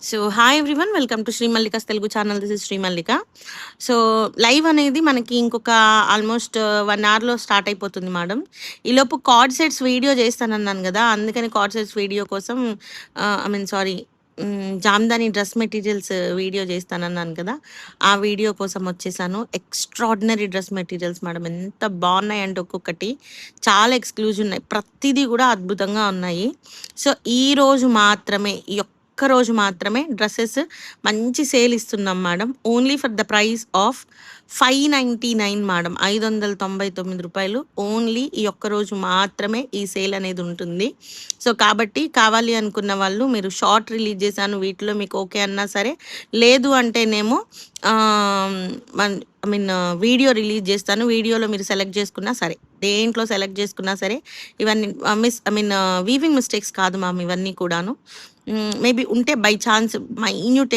So hi everyone, welcome to Sri Mallika's Telugu channel. This is Sri Mallika. So live అనేది మనకి ఇంకొక almost 1 అవర్లో స్టార్ట్ అయిపోతుంది మేడం. ఈలోపు కార్డ్ సెట్స్ వీడియో చేస్తానన్నాను కదా, అందుకని కార్డ్ సెట్స్ వీడియో కోసం sorry, Jamdani dress materials video చేస్తానన్నాను కదా, ఆ వీడియో కోసం వచ్చేసాను. ఎక్స్ట్రాడినరీ డ్రెస్ మెటీరియల్స్ మేడం, ఎంత బాగున్నాయి అంటే ఒక్కొక్కటి చాలా ఎక్స్క్లూజివ్ ఉన్నాయి, ప్రతిదీ కూడా అద్భుతంగా ఉన్నాయి. సో ఈ రోజు మాత్రమే, ఈ ఒక్క రోజు మాత్రమే డ్రెస్సెస్ మంచి సేల్ ఇస్తున్నాం madam. Only for the price of 599 madam, 599 రూపాయలు. ఓన్లీ ఈ ఒక్క రోజు మాత్రమే ఈ సేల్ అనేది ఉంటుంది. సో కాబట్టి కావాలి అనుకున్న వాళ్ళు, మీరు షార్ట్ రిలీజ్ చేశాను వీటిలో మీకు ఓకే అన్నా సరే, లేదు అంటేనేమో వీడియో రిలీజ్ చేస్తాను, వీడియోలో మీరు సెలెక్ట్ చేసుకున్నా సరే, దేంట్లో సెలెక్ట్ చేసుకున్నా సరే. ఇవన్నీ వీవింగ్ మిస్టేక్స్ కాదు మ్యామ్, ఇవన్నీ కూడాను మేబీ ఉంటే బై ఛాన్స్ మైన్యూట్